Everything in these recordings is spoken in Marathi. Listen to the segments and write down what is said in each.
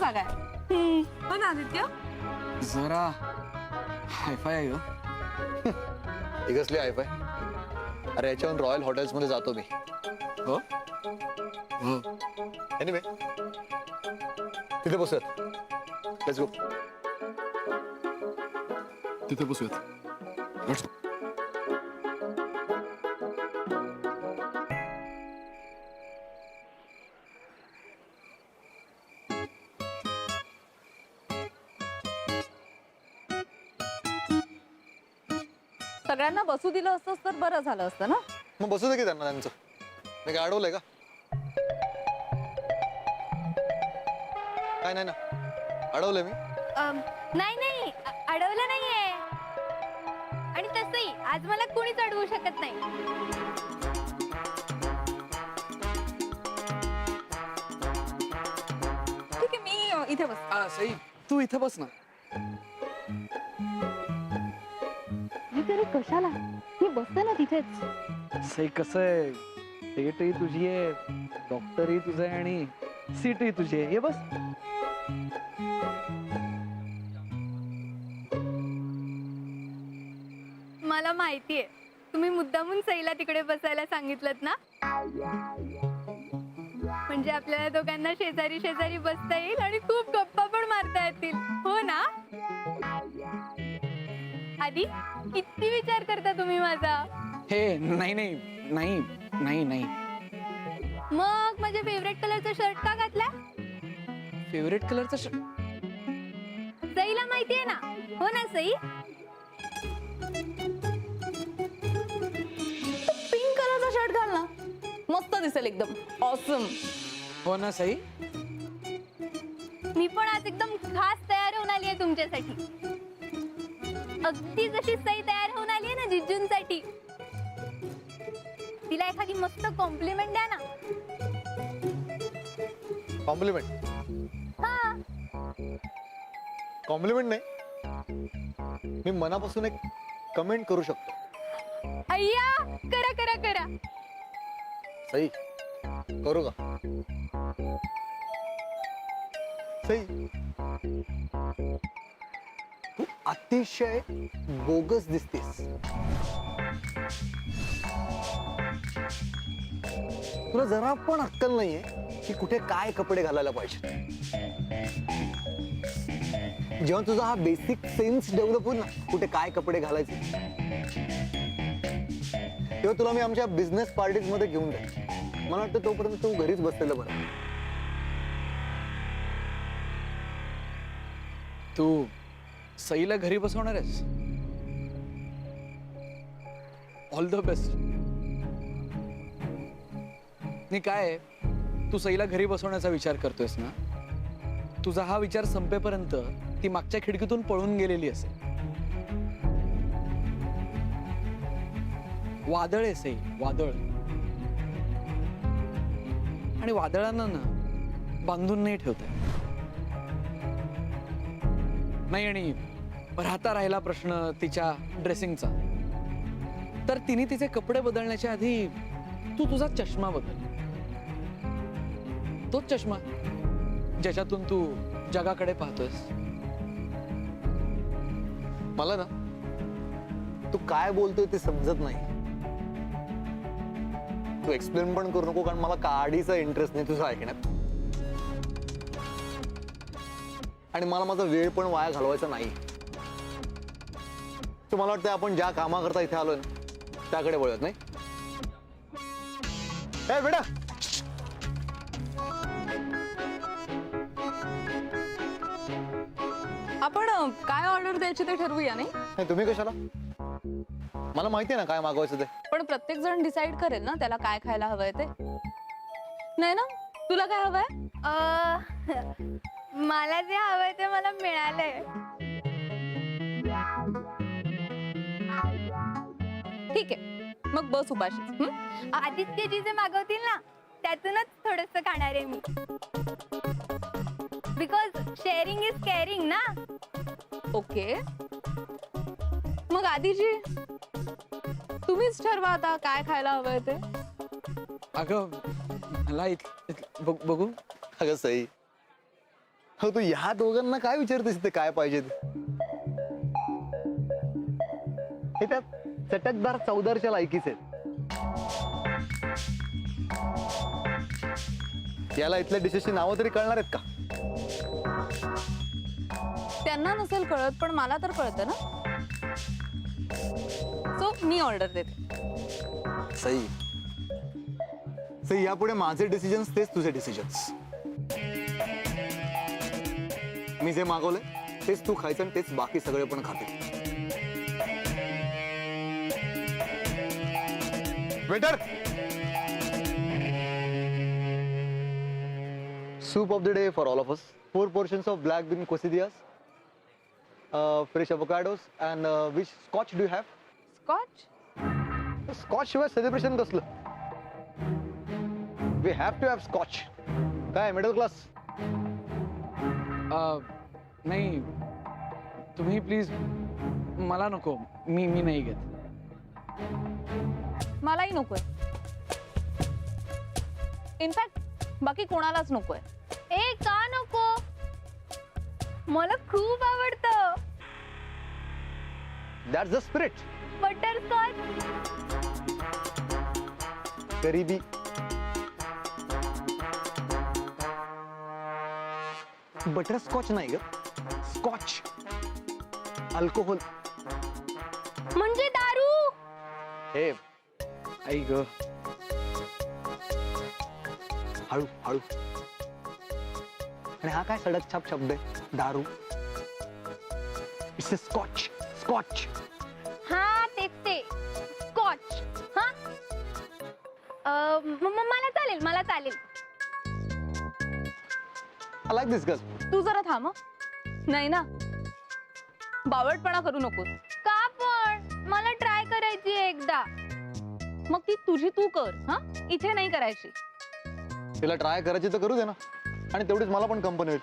जागा आहे. हो ना आदित्य? जरा हायफाय आहे ग. ही कसली हायफाय? अरे याच्याहून रॉयल हॉटेल्स मध्ये जातो मी. हो हो. एनिवे तिथे बसूयात. Let's go. तिथे बसूयात. Let's go. सगळ्यांना बसू दिलं असतंस तर बरं झालं असतं ना. मग बसू दे की त्यांना त्यांचं. मी काय अडवलंय का? काय नाही ना, अडवलंय मी. नाही नाही अडवलं नाहीये. आणि तसंही आज मला कोणीच अडवू शकत नाही. ठीक आहे मी इथे बस. सई तू इथे बस ना. तरी कशाला मी बसते ना तिथेच. सई कसं आहे, डेटही तुझी आहे, डॉक्टरही तुझं आहे आणि सीटही तुझी आहे. ये बस. मला माहितीये तुम्ही मुद्दामून सईला तिकडे बसायला सांगितलं ना, म्हणजे आपल्याला दोघांना शेजारी शेजारी बसता येईल आणि खूप गप्पा पण मारता येतील. हो ना? आधी किती विचार करता तुम्ही माझा. हे नाही नाही नाही नाही नाही. मग माझ्या फेवरेट कलरचा शर्ट का घातला? फेवरेट कलरचा सईला माहितीये ना. हो ना सई? पिंक कलरचा शर्ट घाल ना, मस्त दिसेल एकदम ऑसम. हो ना सई? मी पण आज एकदम खास तयार होऊन आली आहे तुमच्यासाठी. अगदी जशी सई तयार होऊन आली आहे ना जिजूंसाठी. तिला एखादी मस्त कॉम्प्लिमेंट द्या ना. कॉम्प्लिमेंट? हा. कॉम्प्लिमेंट नाही, मी मनापासून एक कमेंट करू शकतो. अय्या करा करा करा. सई करू का? सई तू अतिशय बोगस दिसतेस. तुला जरा पण अक्कल नाहीये की कुठे काय कपडे घालायला पाहिजे. जेव्हा तुझा हा बेसिक सेन्स डेव्हलप होईल ना कुठे काय कपडे घालायचे, तेव्हा तुला मी आमच्या बिझनेस पार्टीज मध्ये घेऊन जाईल. मला वाटतं तोपर्यंत तू घरीच बसलेलं बरं. तू सईला घरी बसवणार आहेस? All the best. नाही काय आहे, तू सईला घरी बसवण्याचा विचार करतोयस ना, तुझा हा विचार संपेपर्यंत ती मागच्या खिडकीतून पळून गेलेली असेल. वादळ आहे सई, वादळ. आणि वादळांना ना बांधून नाही ठेवताय. नाही आणि राहता राहिला प्रश्न तिच्या ड्रेसिंगचा, तर तिने तिचे कपडे बदलण्याच्या आधी तू तुझा चष्मा बदल. तोच चष्मा ज्याच्यातून तू जगाकडे पाहतोयस. मला ना तू काय बोलतोय ते समजत नाही. तू एक्सप्लेन पण करू नको, कारण मला काडीचा इंटरेस्ट नाही तुझं ऐकण्यात. आणि मला माझा वेळ पण वाया घालवायचा नाही. तर मला वाटतं आपण ज्या कामाकरता इथे आलोय ना त्याकडे वळत नाही. ए बेटा, आपण काय ऑर्डर द्यायची ते ठरवूया. नाही नाही तुम्ही कशाला? मला माहिती आहे ना काय मागवायचं ते. पण प्रत्येक जण डिसाइड करेल ना त्याला काय खायला हवंय ते. नाही ना? तुला काय हवंय? मला जे हवंय ते मला मिळालंय. ठीक आहे मग बस उपाशीच. आदित्यजी जे मागवतील ना त्यातूनच थोडस खाणार आहे मी. बिकॉज शेअरिंग इज केअरिंग ना. ओके मग आधीजी तुम्हीच ठरवा आता काय खायला हवंय ते. अगं मला बघू. अगं सई, हो तू ह्या दोघांना काय विचारतेस ते काय पाहिजे ते? हे त्या चटकदार चौदारच्या लायकीच आहेत. याला इथल्या डिशेसची नावं तरी कळणार आहेत का? त्यांना नसेल कळत पण मला तर कळतं ना. सो मी ऑर्डर देते. सई सई यापुढे माझे डिसिजन्स तेच तुझे डिसिजन्स. मी जे मागवलंय तेच तू खायचं आणि तेच बाकी सगळे पण खातील. Waiter, soup of the day for all of us. 4 portions of black bean quesadillas, fresh avocados, and which scotch do you have? Scotch. Scotch शिवाय सेलिब्रेशन कसलं? We have to have scotch. काय मिडल क्लास? नाही तुम्ही प्लीज, मला नको. मी नाही घेत. मलाही नकोय. इनफॅक्ट बाकी कोणालाच नकोय. ए का नको? मला खूप आवडतं That's the spirit. बटरस्कॉच. गरीबी. बटरस्कॉच नाही ग, स्कॉच. अल्कोहोल. म्हणजे दारू. हे आई ग. हळू हळू. आणि हा काय सडक छाप शब्द आहे? दारू. It's a scotch. स्कॉच. हा तेच ते स्कॉच. हा मला चालेल, मला चालेल. I like this girl. तू जरा थांब हं. नाही ना, बावळटपणा करू नकोस. का पण? मला ट्राय करायची आहे एकदा. मग ती तुझी तू कर. हा, इथे नाही करायची. तिला ट्राय करायची तर करू दे ना, आणि तेवढीच मला पण कंपनी होईल.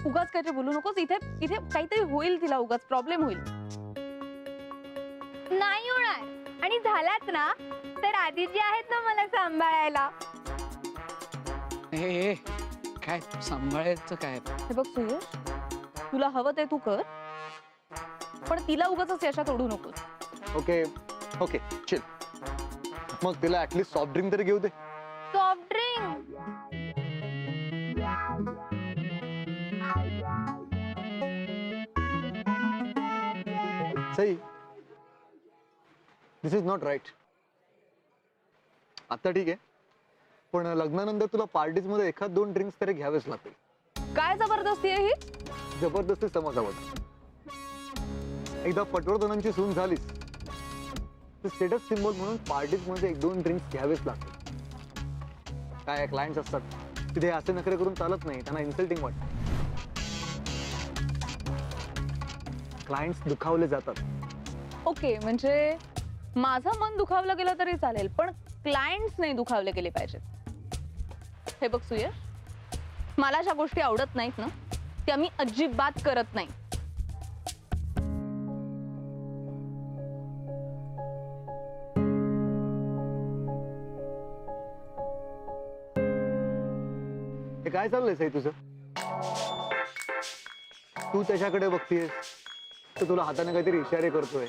उगाच काय ते बोलू नकोस. इथे इथे काहीतरी होईल, तिला उगाच प्रॉब्लेम होईल. नाही होणार. आणि झालाच ना तर आधी जी आहेत ना मला सांभाळायला. हे काय सांभाळायचं काय? हे बघ सुयश, तुला हवं ते तू कर, पण तिला उगाच यशात ओढू नकोस. Okay okay chill. मग तिला ऍटलीस्ट सॉफ्ट ड्रिंक तरी घेऊ दे. Soft drink. Sai, this is not right. आता ठीक आहे, पण लग्नानंतर तुला पार्टीज मध्ये एखाद 2 ड्रिंक्स तरी घ्यावेच लागतील. काय जबरदस्ती आहे ही? जबरदस्ती समाजावर. एकदा पटवर्धनांची सून झालीस तर स्टेटस सिम्बॉल म्हणून पार्टीज मध्ये 1-2 ड्रिंक्स घ्यावेच लागतील. काय क्लायंट्स असतात तिथे असे नखरे करून चालत नाही, त्यांना इन्सल्टिंग वाटतं. क्लायंट्स दुखावले जातात. ओके, म्हणजे माझं मन दुखावलं गेलं तरी चालेल, पण क्लायंट्स नाही दुखावले गेले पाहिजेत. हे बघ सुयश, मला ज्या गोष्टी आवडत नाहीत ना त्या मी अजिबात करत नाही. हे काय चाललंय सई तुझं? तू त्याच्याकडे बघतीयस तर तुला हाताने काहीतरी इशारे करतोय.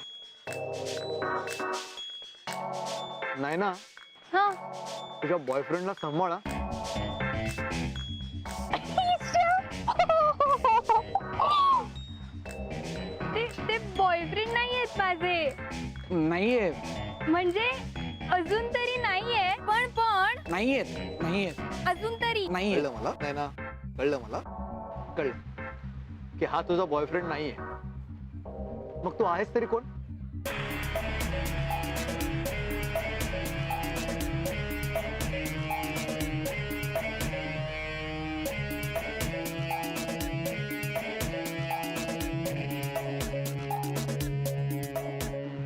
नाही ना? हा तुझ्या बॉयफ्रेंडला सांभाळा. ते बॉयफ्रेंड नाही आहेत माझे. नाहीये. म्हणजे अजून तरी नाहीये, पण नाहीये. अजून तरी नाहीये. कळलं मला. नाही ना, कळलं मला. कळलं की हा तुझा बॉयफ्रेंड नाहीये. मग तू आहेस तरी कोण?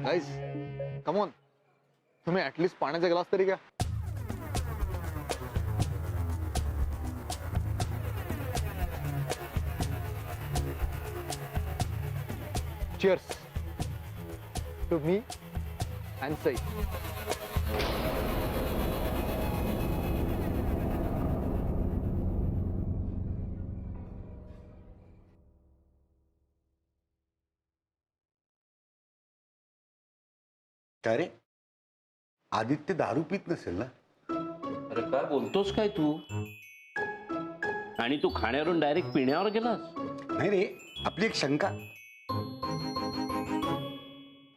गाईज कम ऑन, तुम्ही ऍटलीस्ट पाण्याचा ग्लास तरी घ्या. Cheers to me and Sai. काय रे आदित्य दारू पित नसेल ना? अरे काय बोलतोस काय तू? आणि तू खाण्यावरून डायरेक्ट पिण्यावर गेलास? नाही रे, आपली एक शंका.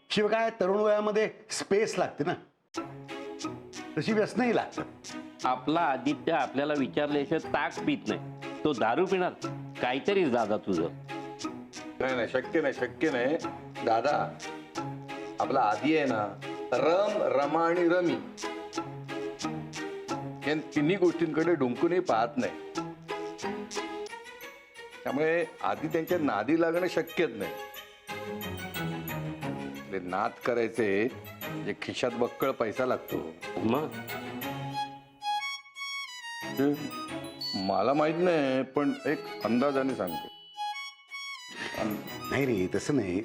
शिवाय काय तरुण वयामध्ये स्पेस लागते ना, तशी व्यसनही लागतं. आपला आदित्य आपल्याला विचारल्याशिवाय ताक पित नाही, तो दारू पिणार? काहीतरी दादा तुझं. नाही नाही, शक्य नाही दादा. आपला आदी आहे ना, रमा आणि रमी या तिन्ही गोष्टींकडे डुंकूनही पाहत नाही. त्यामुळे आधी त्यांच्या नादी लागणं शक्यच नाही. ते नाद करायचे जे खिशात बक्कळ पैसा लागतो. मग ते मला माहित नाही, पण एक अंदाजाने सांगतो. नाही रे, तसं नाही.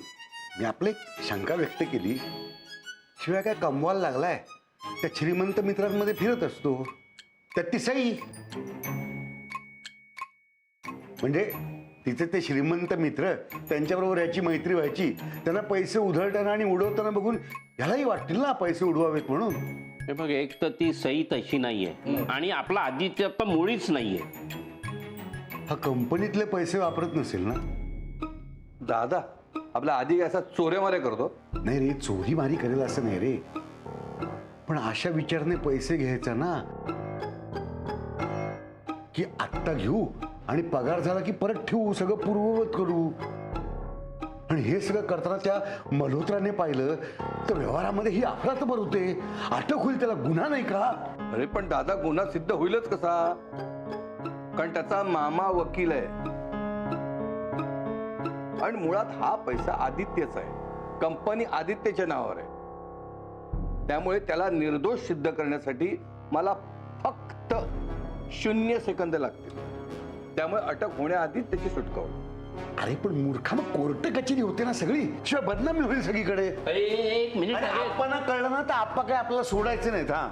मी आपली एक शंका व्यक्त केली. शिवाय काय कमवायला लागलाय, त्या श्रीमंत मित्रांमध्ये फिरत असतो, त्यात ती सई. म्हणजे तिचे ते श्रीमंत मित्र, त्यांच्याबरोबर याची मैत्री व्हायची. त्यांना पैसे उधळताना आणि उडवताना बघून ह्यालाही वाटतील ना पैसे उडवावेत म्हणून. हे बघ, एक तर ती सई तशी नाहीये आणि आपला आदित्य तर मुळीच नाहीये. हा कंपनीतले पैसे वापरत नसेल ना? दादा, आपला आधी असा चोऱ्यामाऱ्या करतो. नाही रे, चोरी मारी करेल असं नाही रे, पण अशा विचारने पैसे घ्यायचा ना की आत्ता घेऊ आणि पगार झाला की परत ठेवू, सगळं पूर्ववत करू. आणि हे सगळं करताना त्या मल्होत्राने पाहिलं तर व्यवहारामध्ये ही अफरातफर होते. अटक होईल, त्याला गुन्हा नाही का? अरे पण दादा, गुन्हा सिद्ध होईलच कसा? कारण त्याचा मामा वकील आहे आणि मुळात हा पैसा आदित्यचा आहे. कंपनी आदित्यच्या नावावर आहे. त्यामुळे त्याला निर्दोष सिद्ध करण्यासाठी मला फक्त 0 सेकंद लागतील. त्यामुळे अटक होण्याआधी त्याची सुटका होईल. अरे पण मूर्खा, मग कोर्ट कचेरी होते ना सगळी, शिवाय बदनामी होईल सगळीकडे. एक मिनिट. आपण कळलं ना तर आप्पा काय आपल्याला सोडायचं नाहीत. हा,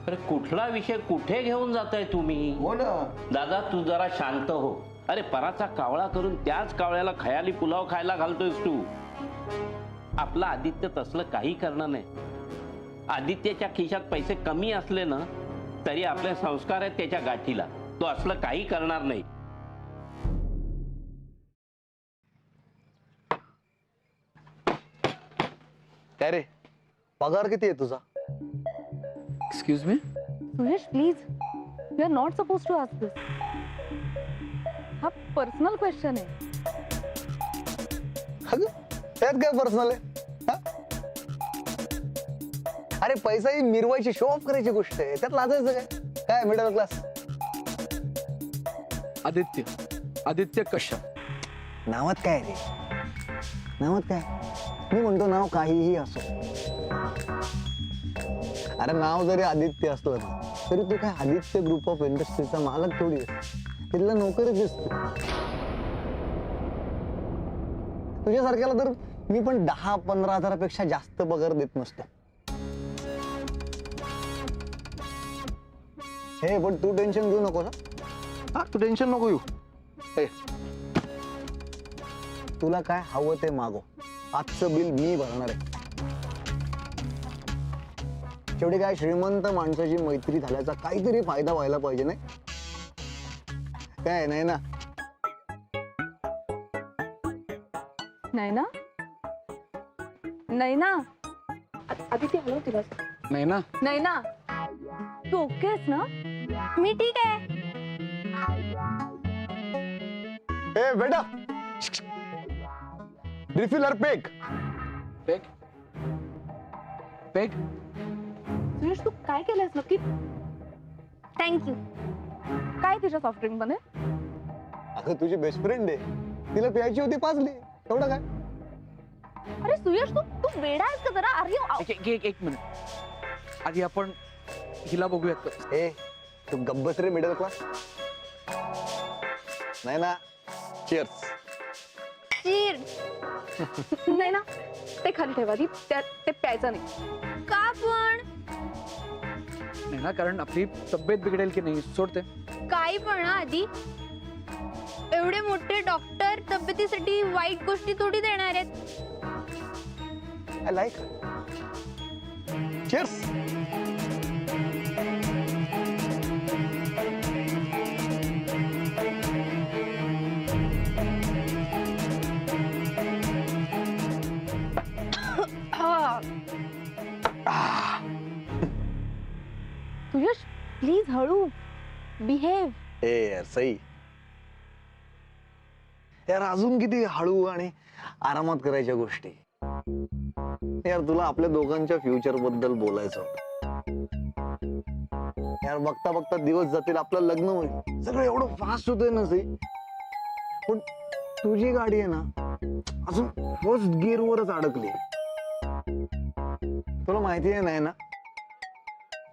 अरे कुठला विषय कुठे घेऊन जाताय तुम्ही? हो ना दादा, तू जरा शांत हो. अरे पराचा कावळा करून त्याच कावळ्याला खयाली पुलाव खायला घालतोयस तू. आपला आदित्य तसलं काही करणार नाही. आदित्यच्या खिशात पैसे कमी असले ना तरी आपले संस्कार आहेत त्याच्या गाठीला. तो असलं काही करणार नाही. काय रे, पगार किती आहे तुझा? Excuse me. Suyash, please, you are not suppose to ask this. हा पर्सनल क्वेश्चन आहे. अगं, त्यात काय पर्सनल आहे? हा? अरे पैसा ही मिरवायची, शो ऑफ करायची गोष्ट आहे, त्यात लाजायचं काय? काय मिडल क्लास? आदित्य कश्यप. नावात काय रे? नावात काय? मी म्हणतो नाव काहीही असो. अरे नाव जरी आदित्य असलं ना तरी तू काय आदित्य ग्रुप ऑफ इंडस्ट्रीचा मालक थोडी आहे. तिथला नोकरच दिसतो. तुझ्यासारख्याला तर मी पण 10-15 हजारापेक्षा जास्त पगार देत नसतो. हे पण तू टेन्शन घेऊ नको ना. हा, तू टेन्शन नको घेऊ. तुला काय हवं ते मागव, आजचं बिल मी भरणार आहे. शेवटी काय श्रीमंत माणसाची मैत्री झाल्याचा काहीतरी फायदा व्हायला पाहिजे, नाही काय? नाही ना? नाही ना? नाही ना? आदिती, हॅलो, तुला नाही ना? नाही ना? तू ओके आहेस ना? मी ठीक आहे. ए बेटा, refill a peg. Peg peg. Suyash, तू काय केलंयस नक्की? थँक्यू. काय तिच्या सॉफ्ट ड्रिंक मध्ये? अगं तुझी बेस्ट फ्रेंड आहे, तिला प्यायची होती, पाजली, एवढं काय? अरे सुयश, तू वेडा आहेस का जरा? अरे एक मिनिट. आधी आपण हिला बघूयात का? ए, तू गब्बस रे मिडल क्लास. नाही ना? चिअर्स. चीर. नाही ना? ते खाली ठेवा आधी, ते प्यायचं नाही. का पण? नाही ना, कारण आपली तब्येत बिघडेल की नाही. सोडते. काही पण ना आधी. एवढे मोठे डॉक्टर तब्येतीसाठी वाईट गोष्टी थोडी देणार आहेत. I like. Cheers. Suyash please हळू बिहेव. ए यार सई, यार अजून किती हळू आणि आरामात करायच्या गोष्टी. यार तुला आपल्या दोघांच्या फ्युचर बद्दल बोलायचं होतं. यार बघता बघता दिवस जातील, आपलं लग्न होईल, सगळं एवढं फास्ट होतंय ना सई. पण तुझी गाडी आहे ना अजून फर्स्ट गिअर वरच अडकली. तुला माहिती आहे नाही ना,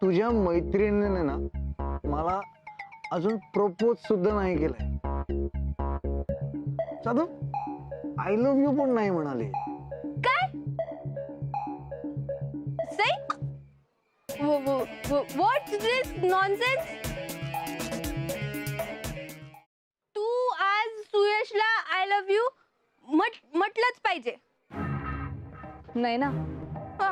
तुझ्या मैत्रिणीने ना मला अजून प्रपोज सुद्धा नाही केलंय. साधू आय लव्ह यू पण नाही म्हणाले. काय व्हॉट दिस नॉनसेन्स. तू आज सुयशला आय लव्ह यू म्हटलंच पाहिजे. नाही ना, हा.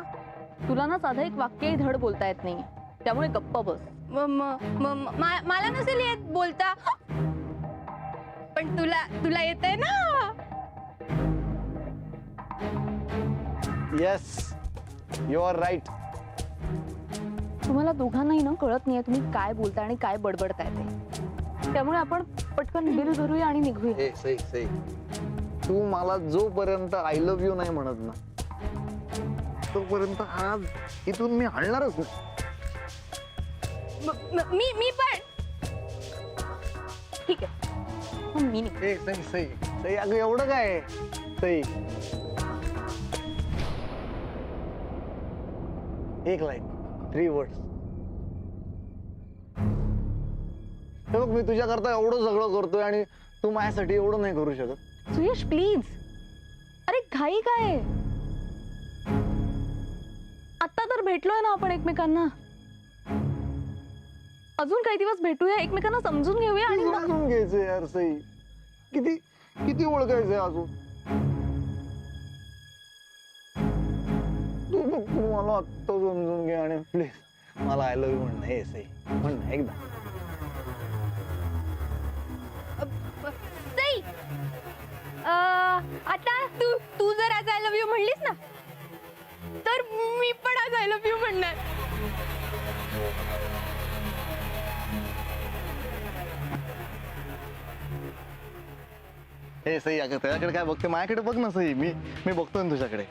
तुला ना साधं एक वाक्यही धड बोलता येत नाही, त्यामुळे गप्प बस. मला नसेल येत बोलता, पण तुला येतंय ना. Yes, you are right. तुम्हाला दोघांनाही ना कळत नाहीये तुम्ही काय बोलताय आणि काय बडबडताय ते. त्यामुळे आपण पटकन बिल भरूया आणि निघूया. ए सई सई, तू मला जोपर्यंत आय लव्ह यू नाही म्हणत ना तोपर्यंत आज इथून मी हलणारच नाही. मी पण ठीक आहे, मग मी निघ. ए सई सई सई, अगं एवढं काय सई. एक लाईन, 3 वर्ड्स. हे बघ, मी तुझ्याकरता एवढं सगळं करतोय आणि तू माझ्यासाठी एवढं नाही करू शकत. सुयश प्लीज. अरे घाई काय, आता तर भेटलोय ना आपण एकमेकांना. अजून काही दिवस भेटूया, एकमेकांना समजून घेऊया आणि मग समजून घ्यायचंय यार सई. किती किती ओळखायचंय अजून. तू मला आत्ता समजून घे आणि प्लीज मला आय लव्ह यू म्हण. हे सई म्हण ना एकदा. सई, आता तू जर आज आय लव्ह यू म्हणलीस ना, तर मी पण आज आय लव्ह यू म्हणणार. हे सई, अगं त्याच्याकडे काय बघते, माझ्याकडे बघ ना सई. मी बघतोय ना तुझ्याकडे.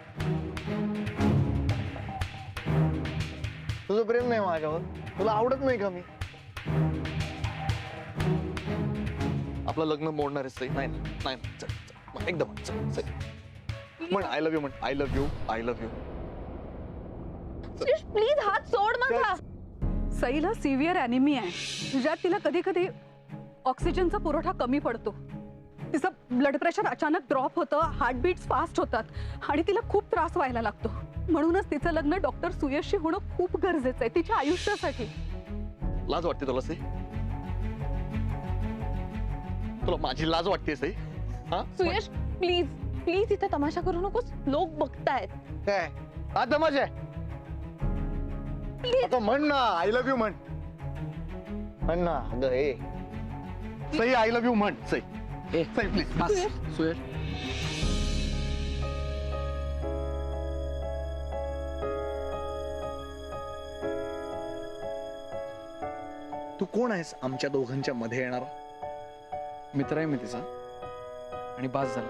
तुझं प्रेम नाही माझ्यावर, तुला आवडत नाही का मी. आपलं लग्न मोडणार आहे सई. नाही नाही, चल चल एकदम चल सई म्हण आय लव्ह यू. म्हण I love you, I love you. Suyash please हात सोड माझा. सईला सिव्हिअर ॲनिमिया आहे, ज्यात तिला कधी कधी ऑक्सिजनचा पुरवठा कमी पडतो. तिचं ब्लड प्रेशर अचानक ड्रॉप होतं, हार्टबीट्स फास्ट होतात आणि तिला खूप त्रास व्हायला लागतो. म्हणूनच तिचं लग्न डॉक्टर सुयशशी होणं खूप गरजेचं आहे तिच्या आयुष्यासाठी. लाज वाटते तुला सई? तुला माझी लाज वाटते सई? हा सुयश प्लीज प्लीज इथे तमाशा करू नकोस, लोक बघतायत. काय हा तमाशा आहे? आता म्हण ना आय लव्ह यू म्हण. म्हण ना अगं हे सई, आय लव्ह यू म्हण सई. ए सई प्लीज. बस सुयश. तू कोण आहेस आमच्या दोघांच्या मध्ये येणारा? मित्र आहे मी तिचा आणि बास झाला.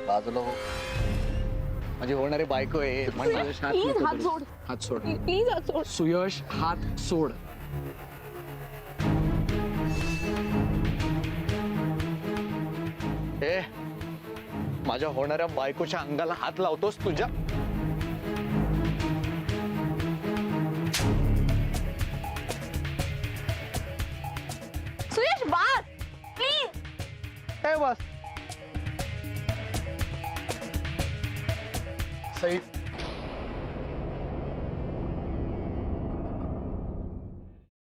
बाजूला हो, माझी होणारी बायको आहे. म्हण ना. सुयश, हात प्लीज नको हात करू. सोड. हात सोड. प्लीज हात सोड. सुयश हात सोड. ए, माझ्या होणाऱ्या बायकोच्या अंगाला हात लावतोस तुझ्या? सुयश बास प्लीज. ए बस सई